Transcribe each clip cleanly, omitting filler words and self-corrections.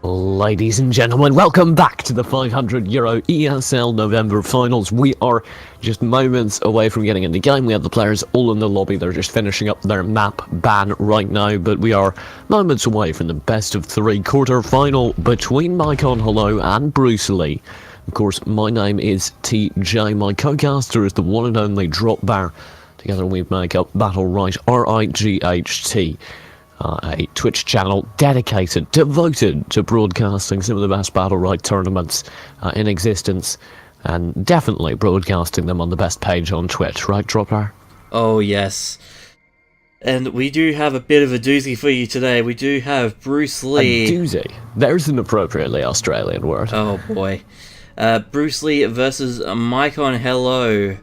Ladies and gentlemen, welcome back to the €500 ESL November Finals. We are just moments away from getting in the game. We have the players all in the lobby. They're just finishing up their map ban right now, but we are moments away from the best of three quarter-final between My.Con, H3llo and Bruce Lee. Of course, my name is TJ. My co-caster is the one and only Dropbear. Together we make up Battlerite, RIGHT. A Twitch channel dedicated, devoted to broadcasting some of the best Battlerite tournaments in existence, and definitely broadcasting them on the best page on Twitch, right, Dropbear? Oh, yes. And we do have a bit of a doozy for you today. We do have Bruce Lee. A doozy? There's an appropriately Australian word. Oh, boy. Bruce Lee versus My.Con, H3llo.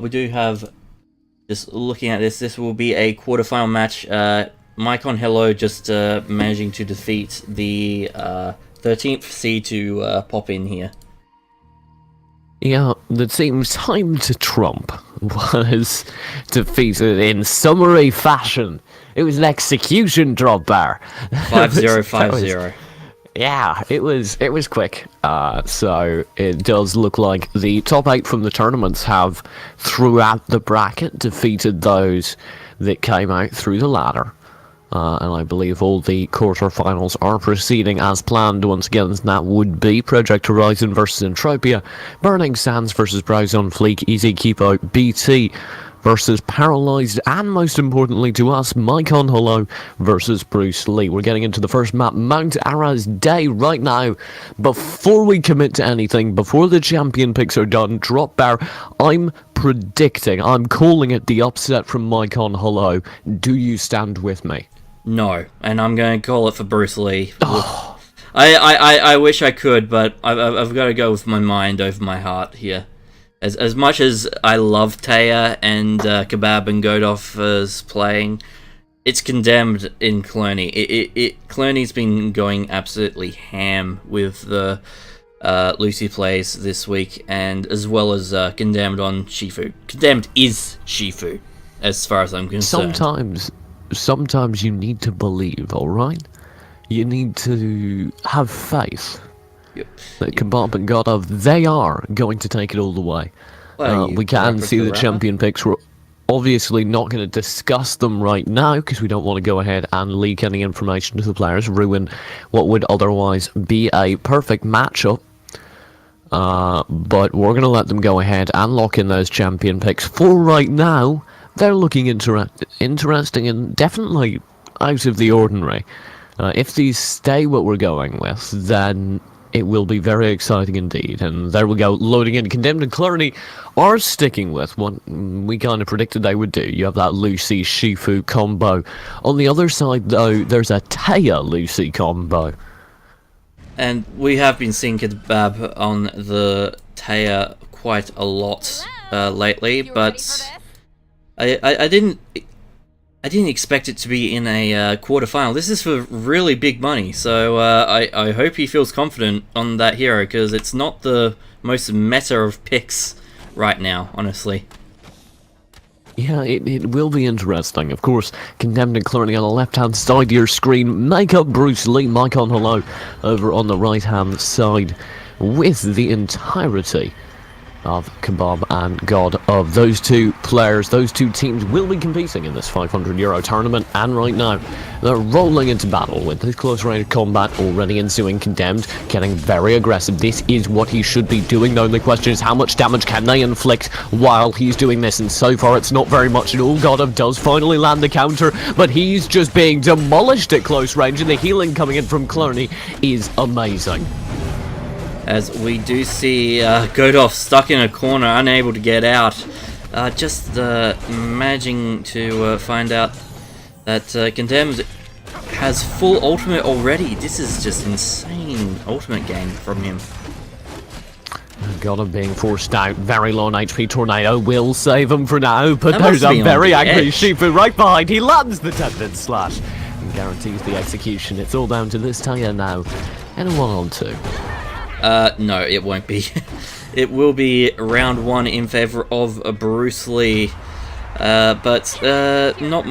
We do have... Just looking at this will be a quarterfinal match. My.Con, H3llo just managing to defeat the 13th seed to pop in here. Yeah, the team's time to trump was defeated in summary fashion. It was an execution, Dropbear. 5-0, 5-0. Yeah, it was quick. So it does look like the top 8 from the tournaments have, throughout the bracket, defeated those that came out through the ladder. And I believe all the quarterfinals are proceeding as planned once again. That would be Project Horizon versus Entropia, Burning Sands versus Browse on Fleek, Easy Keepo, BT versus Paralyzed, and most importantly to us, My.Con, H3llo versus Bruce Lee. We're getting into the first map, Mount Ara's Day, right now. Before we commit to anything, before the champion picks are done, Dropbear, I'm calling it the upset from My.Con, H3llo. Do you stand with me? No, and I'm going to call it for Bruce Lee. Oh. I wish I could, but I've got to go with my mind over my heart here. As much as I love Taya and Kebab and Go4's playing, it's condemned in Cloney. Cloney's been going absolutely ham with the Lucy plays this week, and as well as condemned on Shifu. Condemned is Shifu, as far as I'm concerned. Sometimes you need to believe, alright? You need to have faith. That Kebab and Godov, they are going to take it all the way. We can see the champion picks. We're obviously not going to discuss them right now because we don't want to go ahead and leak any information to the players, ruin what would otherwise be a perfect matchup. But we're going to let them go ahead and lock in those champion picks. For right now, they're looking interesting and definitely out of the ordinary. If these stay what we're going with, then it will be very exciting indeed. And there we go, loading in. Condemned and Cloney are sticking with what we kind of predicted they would do. You have that Lucy Shifu combo. On the other side, though, there's a Taya Lucy combo. And we have been seeing Kebab on the Taya quite a lot lately, but I didn't expect it to be in a quarterfinal. This is for really big money, so I hope he feels confident on that hero, because it's not the most meta of picks right now, honestly. Yeah, it will be interesting. Of course, Condemned and Cloney on the left-hand side of your screen. Make up Bruce Lee, My.Con, H3llo over on the right-hand side with the entirety of Kebab and God of those two players. Those two teams will be competing in this €500 tournament, and right now they're rolling into battle with this close range combat already ensuing. Condemned getting very aggressive. This is what he should be doing. The only question is how much damage can they inflict while he's doing this, and so far it's not very much at all. Godov does finally land the counter, but he's just being demolished at close range, and the healing coming in from Cloney is amazing. As we do see Godov stuck in a corner, unable to get out. Just managing to find out that Condemned has full ultimate already. This is just insane ultimate game from him. Godov being forced out, very low on HP. Tornado will save him for now, but That there's must a be very on the angry edge. Shifu right behind. He lands the tendon slash and guarantees the execution. It's all down to this Taya now in a 1-on-2. No, it won't be. It will be round 1 in favor of Bruce Lee. But not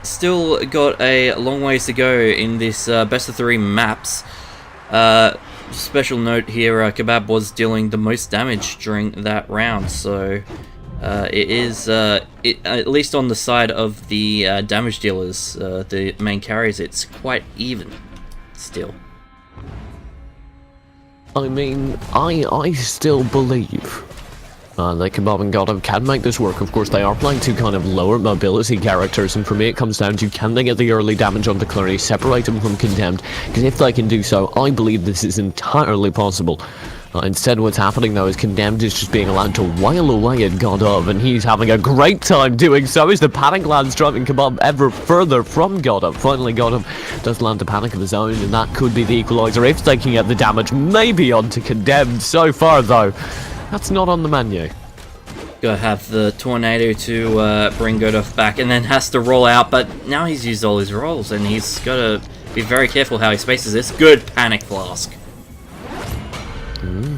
still got a long ways to go in this best of 3 maps. Special note here, Kebab was dealing the most damage during that round, so it is, at least on the side of the damage dealers, the main carriers, it's quite even still. I mean, I still believe that Kebab and God of can make this work. Of course, they are playing two kind of lower mobility characters, and for me it comes down to, can they get the early damage onto Clerney, separate him from Condemned? Because if they can do so, I believe this is entirely possible. Instead, what's happening though is Condemned is just being allowed to while away at God of, and he's having a great time doing so as the panic lands, driving Kebab ever further from God of. Finally, God of does land a panic of his own, and that could be the equalizer if they can get the damage maybe onto Condemned. So far though, that's not on the menu. Gotta have the tornado to bring Godov back, and then has to roll out, but now he's used all his rolls, and he's gotta be very careful how he spaces this. Good panic flask.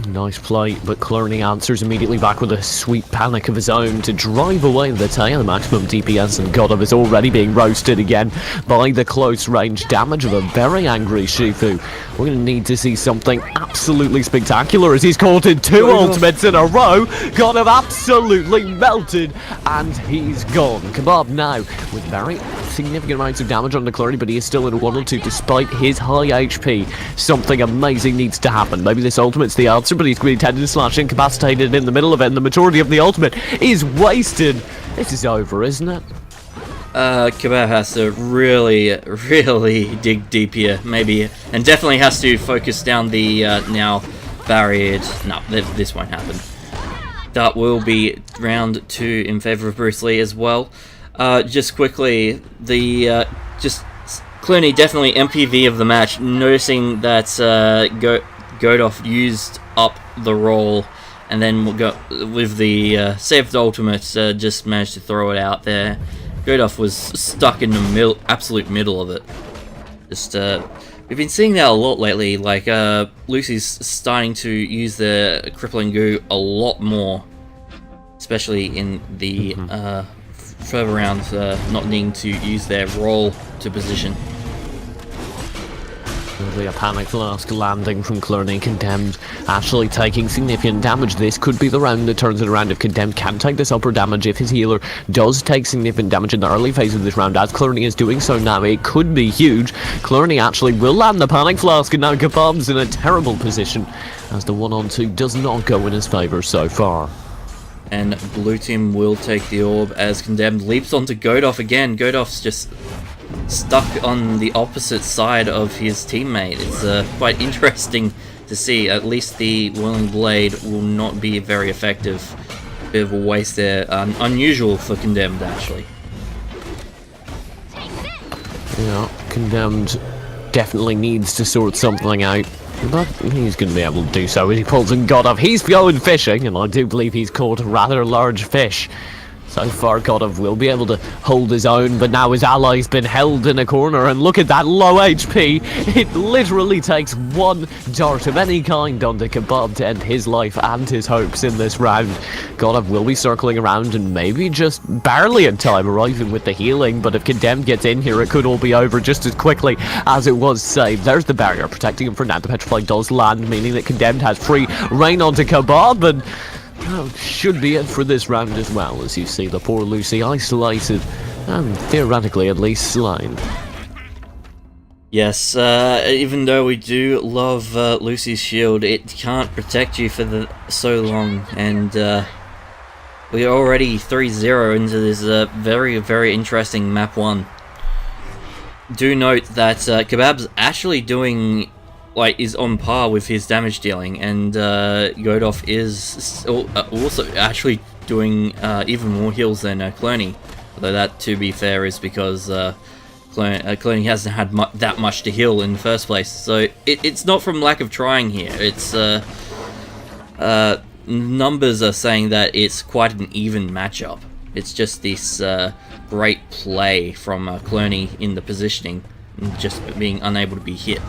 Nice play, but Clerney answers immediately back with a sweet panic of his own to drive away the Taya, the maximum DPS, and God of is already being roasted again by the close range damage of a very angry Shifu. We're going to need to see something absolutely spectacular as he's caught in 2 ultimates in a row. God of absolutely melted, and he's gone. Kebab now with very significant amounts of damage on the Clerney, but he is still in a 1 or 2 despite his high HP. Something amazing needs to happen. Maybe this ultimate's the answer, but he's going to be tended to slash incapacitated in the middle of it, and the majority of the ultimate is wasted. This is over, isn't it? Kebab has to really dig deep here, maybe, and definitely has to focus down the now barriered. No, this won't happen. That will be round 2 in favor of Bruce Lee as well. Just quickly, the just Clooney definitely MPV of the match, noticing that Godov used up the roll, and then we'll go with the saved ultimate, just managed to throw it out there. Godov was stuck in the absolute middle of it. Just we've been seeing that a lot lately. Like Lucy's starting to use the crippling goo a lot more, especially in the further rounds, not needing to use their roll to position. There'll be a panic flask landing from Clerney. Condemned actually taking significant damage. This could be the round that turns it around if Condemned can take this upper damage. If his healer does take significant damage in the early phase of this round, as Clerney is doing so now, it could be huge. Clerney actually will land the panic flask, and now Kebab's in a terrible position as the 1-on-2 does not go in his favour so far. And blue team will take the orb as Condemned leaps onto Godov again. Godov's just stuck on the opposite side of his teammate. It's quite interesting to see. At least the Whirling Blade will not be very effective. Bit of a waste there. Unusual for Condemned, actually. Yeah, Condemned definitely needs to sort something out, but he's going to be able to do so as he pulls in God of. He's going fishing, and I do believe he's caught a rather large fish. So far, God of will be able to hold his own, but now his ally's been held in a corner, and look at that low HP. It literally takes 1 dart of any kind onto Kebab to end his life and his hopes in this round. God of will be circling around and maybe just barely in time arriving with the healing, but if Condemned gets in here, it could all be over just as quickly as it was saved. There's the barrier protecting him for now. The Petrify does land, meaning that Condemned has free reign onto Kebab, and that should be it for this round as well, as you see the poor Lucy isolated and theoretically at least slain. Yes, even though we do love Lucy's shield, it can't protect you for so long, and we're already 3-0 into this very interesting map 1. Do note that Kebab's actually doing, is on par with his damage dealing, and Godov is also actually doing even more heals than Clerney. Although that, to be fair, is because Clerney hasn't had that much to heal in the first place. So it's not from lack of trying here. It's numbers are saying that it's quite an even matchup. It's just this great play from Clerney in the positioning, and just being unable to be hit.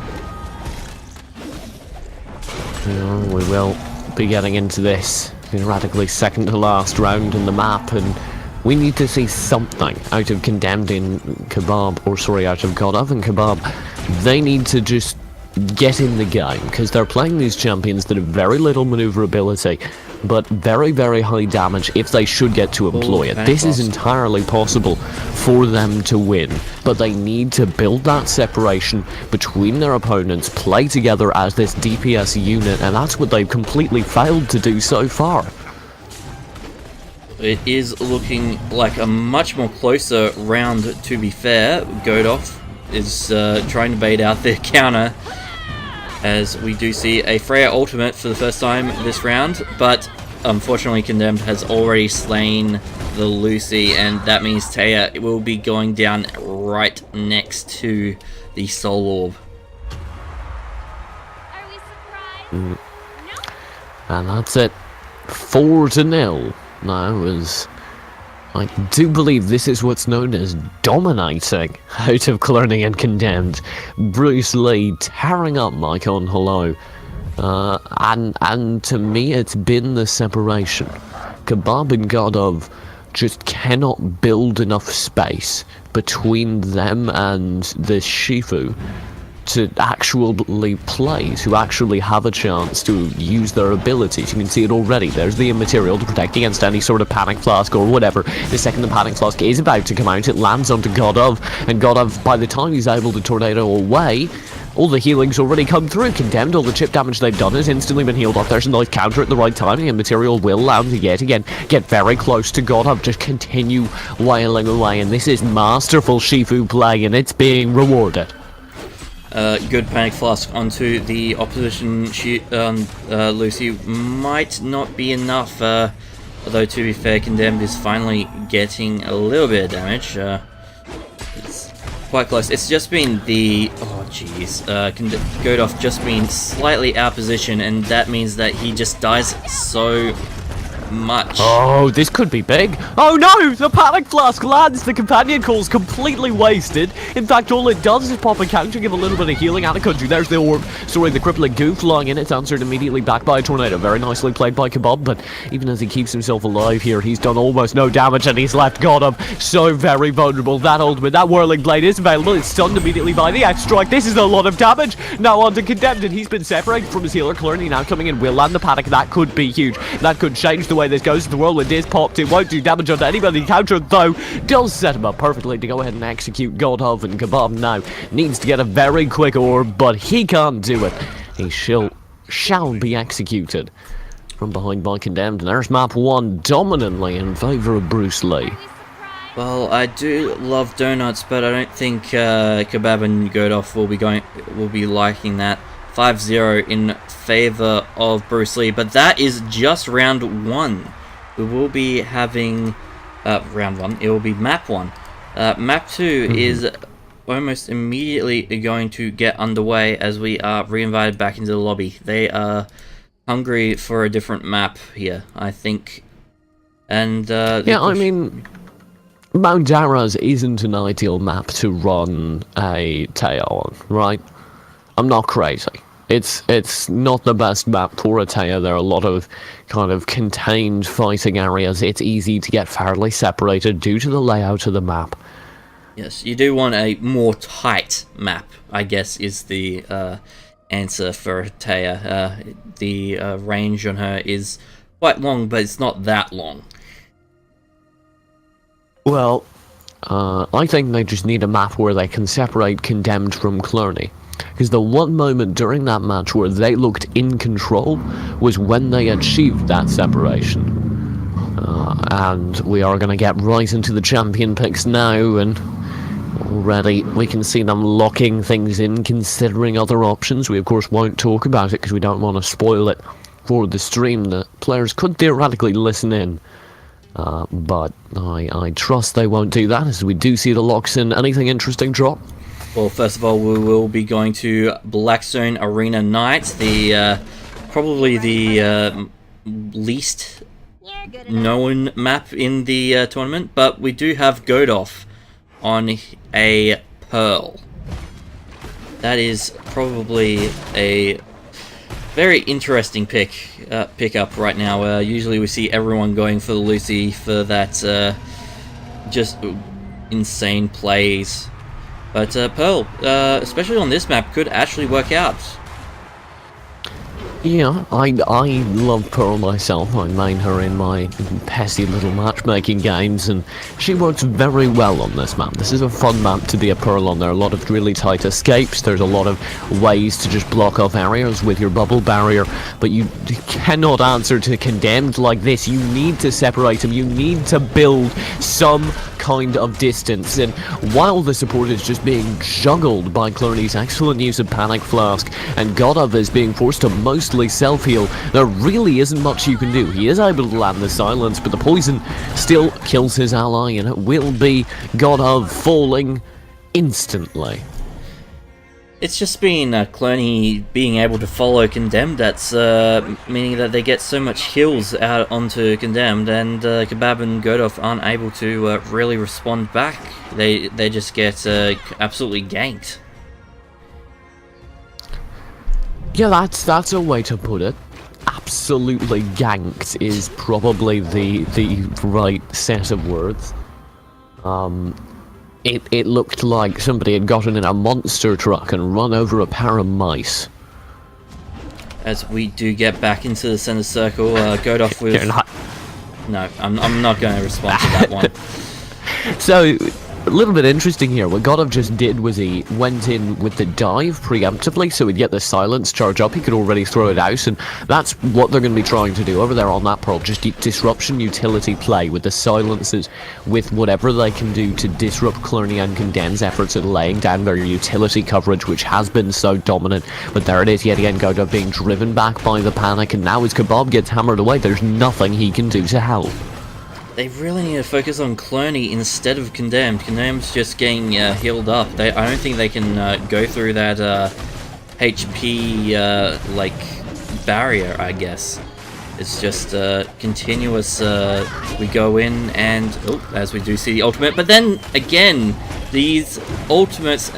We will be getting into this theoretically second to last round in the map, and We need to see something out of Condemned in Kebab, or sorry, out of God Oven Kebab. They need to just get in the game, because they're playing these champions that have very little maneuverability, but very, very high damage if they should get to employ it. This is entirely possible for them to win, but they need to build that separation between their opponents, play together as this DPS unit, and that's what they've completely failed to do so far. It is looking like a much more closer round, to be fair. Godolph is trying to bait out their counter, as we do see a Freya ultimate for the first time this round, but unfortunately Condemned has already slain the Lucy, and that means Taya will be going down right next to the Soul Orb. Are we surprised? No. And that's it. 4-0. Now, as I do believe this is what's known as dominating out of Clinching and Condemned. Bruce Lee tearing up My.Con H3llo. And to me, it's been the separation. Kebab and Godov just cannot build enough space between them and this Shifu to actually play, to actually have a chance to use their abilities. You can see it already. There's the immaterial to protect against any sort of panic flask or whatever. The second the panic flask is about to come out, it lands onto Godov, and Godov, by the time he's able to tornado away, all the healing's already come through. Condemned, all the chip damage they've done has instantly been healed up. There's a nice counter at the right time. The immaterial will land yet again. Get very close to Godov. Just continue wailing away. And this is masterful Shifu play, and it's being rewarded. Good panic flask onto the opposition. Lucy might not be enough, although to be fair, Condemned is finally getting a little bit of damage. It's quite close. It's just been the... oh jeez. Godolph just been slightly out of position, and that means that he just dies so much. Oh, this could be big. Oh no, the panic flask lands. The companion call's completely wasted. In fact, all it does is pop a counter, give a little bit of healing out of country. There's the orb. Sorry, the crippling goo flying in. It's answered immediately back by a tornado. Very nicely played by Kebab, but even as he keeps himself alive here, he's done almost no damage, and he's left Godov so very vulnerable. That ultimate, that whirling blade is available. It's stunned immediately by the X-Strike. This is a lot of damage. Now on to Condemned, and he's been separated from his healer. Clearly now coming in will land the panic. That could be huge. That could change the way this goes. The whirlwind is popped. It won't do damage onto anybody. Counter, though, does set him up perfectly to go ahead and execute Godov, and Kebab now needs to get a very quick orb, but he can't do it. He shall be executed from behind by Condemned, and there's map 1 dominantly in favour of Bruce Lee. Well, I do love donuts, but I don't think Kebab and Godolph will be liking that. 5-0 in favour of Bruce Lee, but that is just round 1. We will be having round 1. It will be map 1. Map 2 is almost immediately going to get underway as we are re-invited back into the lobby. They are hungry for a different map here, I think. And yeah, I mean, Mount Daraz isn't an ideal map to run a Taya on, right? I'm not crazy. It's not the best map for a Taya. There are a lot of kind of contained fighting areas. It's easy to get fairly separated due to the layout of the map. Yes, you do want a more tight map, I guess, is the answer for Taya. The range on her is quite long, but it's not that long. Well, I think they just need a map where they can separate Condemned from Clerney. Because the one moment during that match where they looked in control was when they achieved that separation. And we are going to get right into the champion picks now, and already we can see them locking things in, considering other options. We of course won't talk about it because we don't want to spoil it for the stream. The players could theoretically listen in. But I trust they won't do that, as we do see the locks in. Anything interesting drop? Well, first of all, we will be going to Blackstone Arena Knights, the probably the least known map in the tournament, but we do have Godolph on a Pearl. That is probably a very interesting pickup right now. Usually we see everyone going for the Lucy for that just insane plays. But Pearl, especially on this map, could actually work out. Yeah, I love Pearl myself. I main her in my pesky little matchmaking games, and she works very well on this map. This is a fun map to be a Pearl on. There are a lot of really tight escapes. There's a lot of ways to just block off areas with your bubble barrier, but you cannot answer to Condemned like this. You need to separate them. You need to build some kind of distance, and while the support is just being juggled by Clerney's excellent use of Panic Flask, and Godov is being forced to mostly self-heal, there really isn't much you can do. He is able to land the silence, but the poison still kills his ally, and it will be Godov falling instantly. It's just been Cloney being able to follow Condemned, that's meaning that they get so much heals out onto Condemned, and Kebab and Godov aren't able to really respond back. They just get absolutely ganked. Yeah, that's a way to put it. Absolutely ganked is probably the right set of words. It looked like somebody had gotten in a monster truck and run over a pair of mice. As we do get back into the center circle, Godov with... No, I'm not going to respond to that one. So, a little bit interesting here. What Godov just did was he went in with the dive preemptively, so he'd get the silence charge up. He could already throw it out, and that's what they're going to be trying to do over there on that Pearl. Just disruption utility play with the silences, with whatever they can do to disrupt Clerney and Condemned's efforts at laying down their utility coverage, which has been so dominant. But there it is yet again, Godov being driven back by the panic, and now as Kebab gets hammered away, there's nothing he can do to help. They really need to focus on Cloney instead of Condemned. Condemned's just getting healed up. I don't think they can go through that HP like barrier, I guess. It's just continuous. We go in and as we do see the ultimate, but then again, these ultimates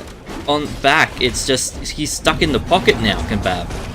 on back. It's just he's stuck in the pocket now, Kebab.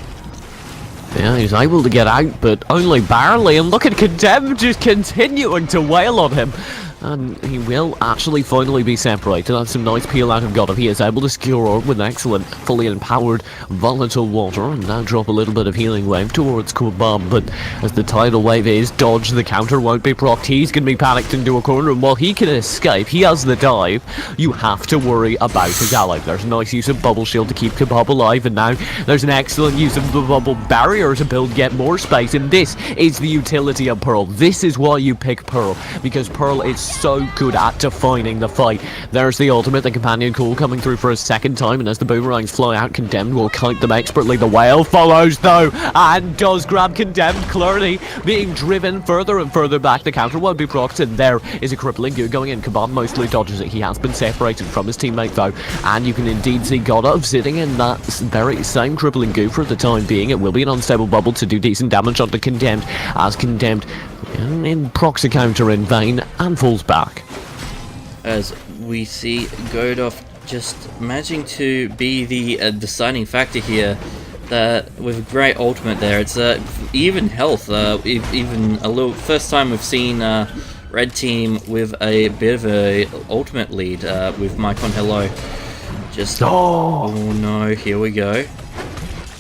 Yeah, he's able to get out, but only barely, and look at Condemned just continuing to wail on him. And he will actually finally be separated. That's some nice peel out of Godov. He is able to secure orb with excellent, fully empowered volatile water, and now drop a little bit of healing wave towards Kebab. But as the tidal wave is dodged, the counter won't be procced. He's going to be panicked into a corner, and while he can escape, he has the dive. You have to worry about his ally. There's a nice use of bubble shield to keep Kebab alive, and now there's an excellent use of the bubble barrier to build yet more space. And this is the utility of Pearl. This is why you pick Pearl, because Pearl is so good at defining the fight. There's the ultimate, the companion call coming through for a second time, and as the boomerangs fly out, Condemned will kite them expertly. The whale follows though, and does grab Condemned. Clerney being driven further and further back. The counter won't be procced, and there is a crippling goo going in. Kebab mostly dodges it. He has been separated from his teammate though, and you can indeed see Godov sitting in that very same crippling goo for the time being. It will be an unstable bubble to do decent damage onto Condemned, as Condemned procs a counter in vain and falls back. As we see Godov just managing to be the deciding factor here, with a great ultimate there. It's even health, even a little. First time we've seen Red Team with a bit of a ultimate lead with My.Con H3llo. Just oh no, here we go.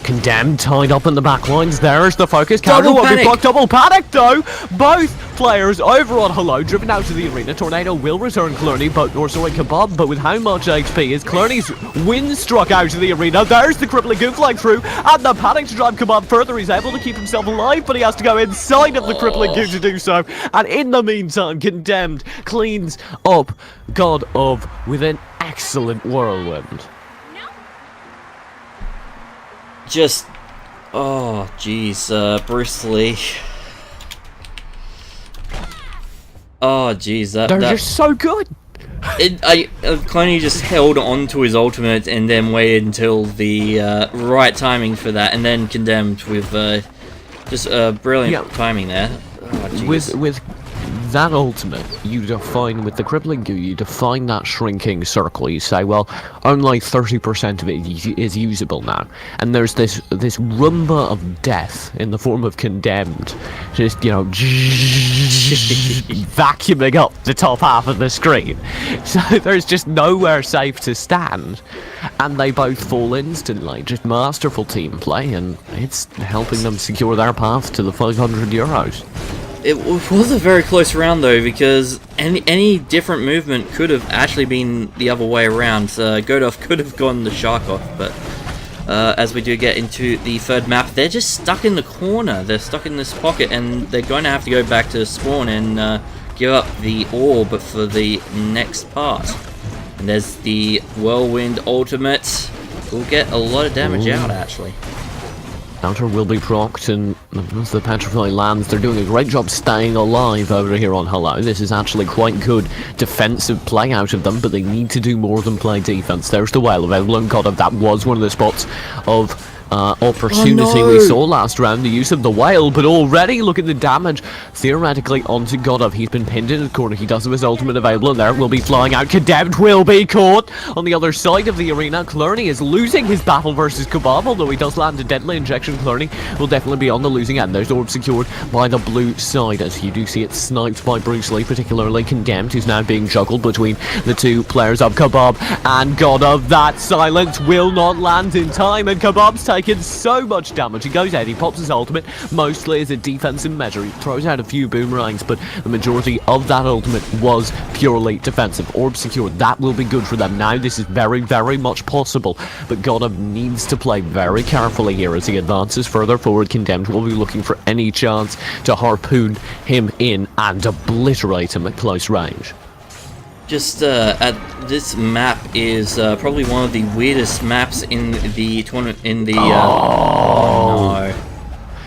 Condemned tied up in the back lines. There's the focus. Counter will be blocked. Double panic though. Both players over on H3llo, driven out to the arena. Tornado will return Clerney, Kebab, but with how much HP is Clerney's wind struck out of the arena? There's the crippling goo flying through, and the panic to drive Kebab further. He's able to keep himself alive, but he has to go inside of the crippling goo to do so. And in the meantime, Condemned cleans up Godov with an excellent whirlwind. Just, oh jeez, Bruce Lee. Oh jeez, they're just so good. Cloney just held on to his ultimate and then waited until the right timing for that, and then Condemned with just brilliant timing there. Oh, with that ultimate, you define with the crippling goo, you define that shrinking circle. You say, well, only 30% of it is usable now, and there's this Roomba of death in the form of Condemned, just, you know, vacuuming up the top half of the screen. So there's just nowhere safe to stand, and they both fall instantly. Just masterful team play, and it's helping them secure their path to the 500 euros. It was a very close round though, because any different movement could have actually been the other way around. Go4 could have gone the shark off, but as we do get into the third map, they're just stuck in the corner. They're stuck in this pocket, and they're going to have to go back to spawn and give up the orb for the next part. And there's the Whirlwind ultimate. Will get a lot of damage out, actually. Counter will be procced, and as the Petrify lands, they're doing a great job staying alive over here on H3llo. This is actually quite good defensive play out of them, but they need to do more than play defense. There's the whale available, and God, that was one of the spots of opportunity we saw last round, the use of the whale, but already look at the damage theoretically onto God. He's been pinned in the corner. He does have his ultimate available, and there it will be flying out. Condemned will be caught on the other side of the arena. Clerney is losing his battle versus Kebab, although he does land a deadly injection. Clerney will definitely be on the losing end. There's orb secured by the blue side, as you do see it sniped by Bruce Lee, particularly Condemned, who's now being juggled between the two players of Kebab and God. That silence will not land in time, and Kebab's taking so much damage. He goes out, he pops his ultimate, mostly as a defensive measure. He throws out a few boomerangs, but the majority of that ultimate was purely defensive. Orb secured, that will be good for them. Now this is very, very much possible, but God needs to play very carefully here as he advances further forward. Condemned will be looking for any chance to harpoon him in and obliterate him at close range. Just this map is probably one of the weirdest maps in the tournament. Oh no!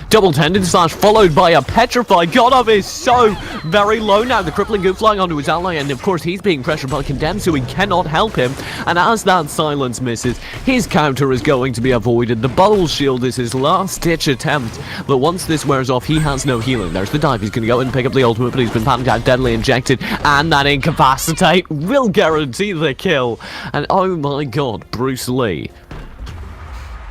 Double tendon slash followed by a petrify. God is so very low now. The crippling goo flying onto his ally, and of course he's being pressured by Condemned, so he cannot help him. And as that silence misses, his counter is going to be avoided. The bubble shield is his last ditch attempt, but once this wears off, he has no healing. There's the dive. He's going to go and pick up the ultimate, but he's been panicked out, deadly injected, and that incapacitate will guarantee the kill. And oh my God, Bruce Lee.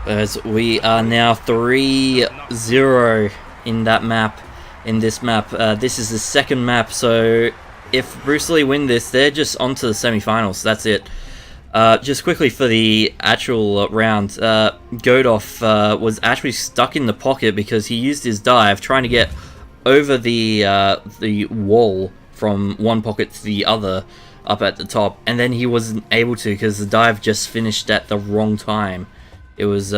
As we are now 3-0 in that map, this map. This is the second map, so if Bruce Lee win this, they're just on to the semi-finals. That's it. Just quickly for the actual round, Go4 was actually stuck in the pocket because he used his dive trying to get over the wall from one pocket to the other up at the top, and then he wasn't able to because the dive just finished at the wrong time. It was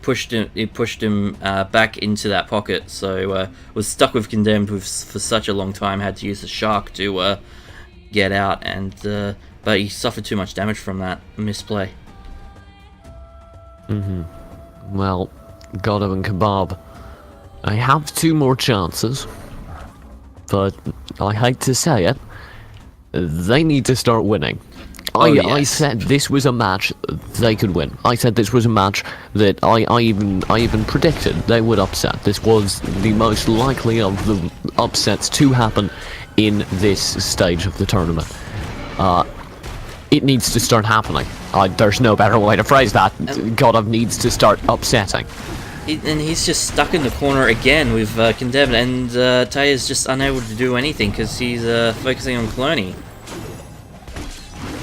pushed him back into that pocket, so was stuck with Condemned for such a long time. Had to use the shark to get out, and but he suffered too much damage from that misplay. Well, God and Kebab, I have two more chances, but I hate to say it, they need to start winning. I said this was a match they could win. I said this was a match that I even predicted they would upset. This was the most likely of the upsets to happen in this stage of the tournament. It needs to start happening. There's no better way to phrase that. God needs to start upsetting. And he's just stuck in the corner again with Condemned, and Taya's just unable to do anything because he's focusing on Cloney.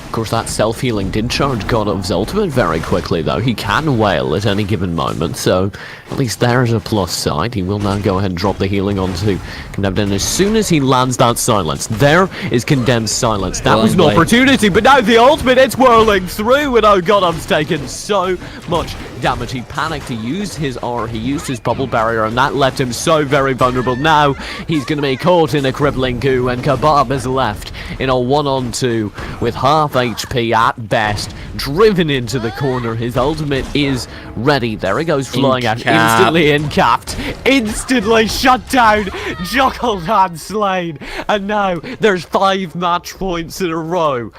Of course, that self-healing did charge God4's ultimate very quickly, though. He can wail at any given moment, so at least there's a plus side. He will now go ahead and drop the healing onto Condemned, and as soon as he lands that silence, there is Condemned's silence. That was an opportunity, but now the ultimate, it's whirling through, and oh, God4's taken so much damage. He panicked, he used his R, he used his bubble barrier, and that left him so very vulnerable. Now he's going to be caught in a crippling goo, and Kebab is left in a 1-on-2 with half HP at best, driven into the corner. His ultimate is ready. There he goes, flying out, instantly incapped, instantly shut down, juggled and slain, and now there's 5 match points in a row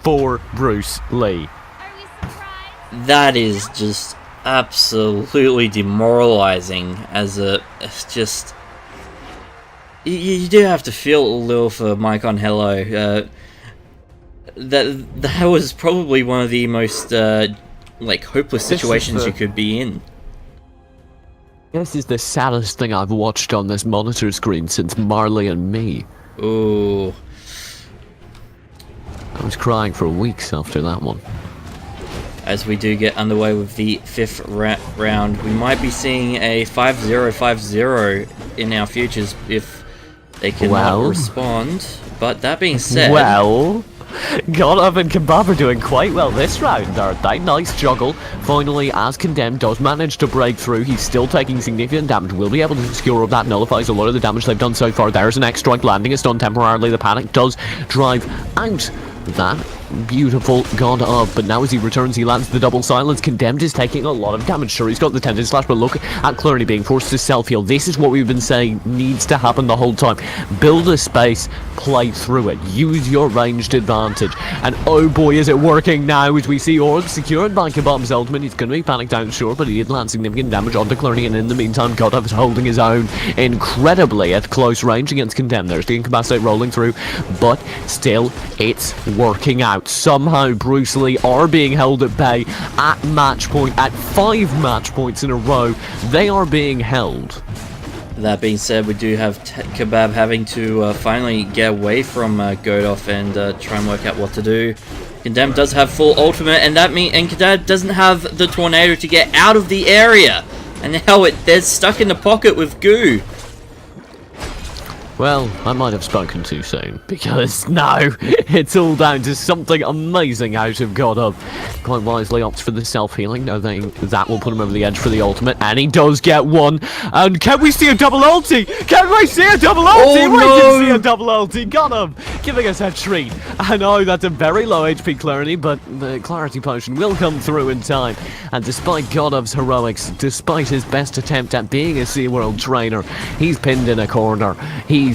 for Bruce Lee. That is just absolutely demoralizing. As it's just you do have to feel a little for My.Con H3llo. That was probably one of the most like hopeless situations you could be in. This is the saddest thing I've watched on this monitor screen since Marley and Me. Ooh. I was crying for weeks after that one. As we do get underway with the 5th round, we might be seeing a 5-0, 5-0 in our futures if they cannot respond. But that being said... Well... Godov and Kebab are doing quite well this round, aren't they? Nice juggle. Finally, as Condemned does manage to break through, he's still taking significant damage. Will be able to secure up. That nullifies a lot of the damage they've done so far. There's an X-Strike landing a stun temporarily. The panic does drive out that beautiful God of, but now as he returns, he lands the double silence. Condemned is taking a lot of damage. Sure, he's got the Tendon Slash, but look at Clearly being forced to self-heal. This is what we've been saying needs to happen the whole time. Build a space, play through it, use your ranged advantage, and oh boy is it working now as we see Orb secured by Kebab's ultimate. He's going to be panicked out, sure, but he did land significant damage onto Clearly, and in the meantime God is holding his own incredibly at close range against Condemned. There's the Incapacitate rolling through, but still it's working out. Somehow Bruce Lee are being held at bay at match point, at 5 match points in a row. They are being held. That being said, we do have Kebab having to finally get away from Godov and try and work out what to do. Condemned does have full ultimate, and Condemned doesn't have the tornado to get out of the area, and now they're stuck in the pocket with Goo. Well, I might have spoken too soon, because no, it's all down to something amazing out of Godov. Quite wisely opts for the self-healing, knowing that will put him over the edge for the ultimate, and he does get one. And can we see a double ulti? Can we see a double ulti? Oh, we no. can see a double ulti. Godov giving us a treat. I know that's a very low HP Clarity, but the Clarity Potion will come through in time. And despite Godov's heroics, despite his best attempt at being a SeaWorld trainer, he's pinned in a corner. He's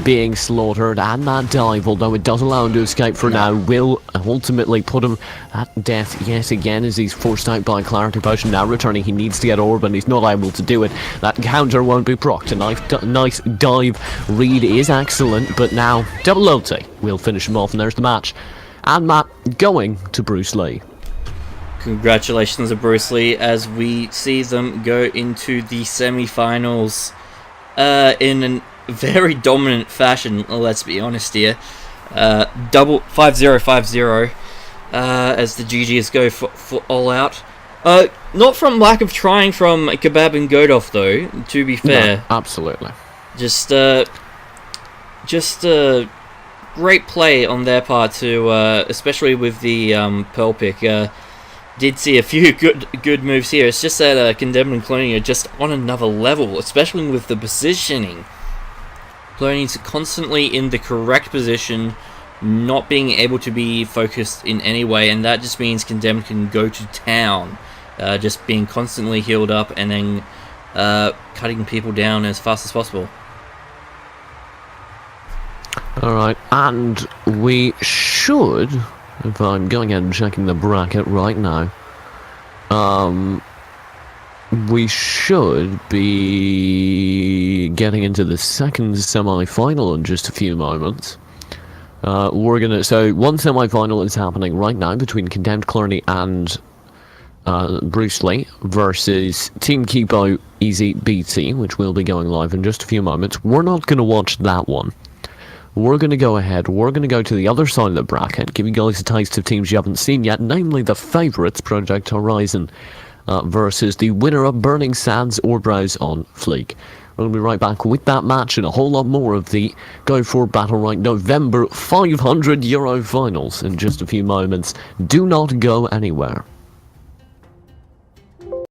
being slaughtered, and that dive, although it does allow him to escape for now, will ultimately put him at death yet again as he's forced out by Clarity Potion. Now returning, he needs to get Orb, and he's not able to do it. That counter won't be procced. A nice dive read is excellent, but now double ulti will finish him off, and there's the match. And Matt going to Bruce Lee. Congratulations to Bruce Lee as we see them go into the semi-finals in an very dominant fashion, let's be honest here. Double 5-0, 5-0 as the GGs go for all out. Not from lack of trying from Kebab and Godov though, to be fair. No, absolutely. Just great play on their part to, especially with the Pearl pick. Did see a few good moves here. It's just that Condemned and Cloning are just on another level, especially with the positioning. Cloning's constantly in the correct position, not being able to be focused in any way, and that just means Condemned can go to town, just being constantly healed up and then cutting people down as fast as possible. Alright, and we should, if I'm going ahead and checking the bracket right now, we should be getting into the second semi-final in just a few moments. So one semi-final is happening right now between Condemned Clerney and Bruce Lee versus Team Kipo Easy BT, which will be going live in just a few moments. We're not going to watch that one. We're going to go ahead, we're going to go to the other side of the bracket, give you guys a taste of teams you haven't seen yet, namely the favourites, Project Horizon, versus the winner of Burning Sands or Browse on Fleek. We'll be right back with that match and a whole lot more of the Go4 Battlerite November €500 finals in just a few moments. Do not go anywhere.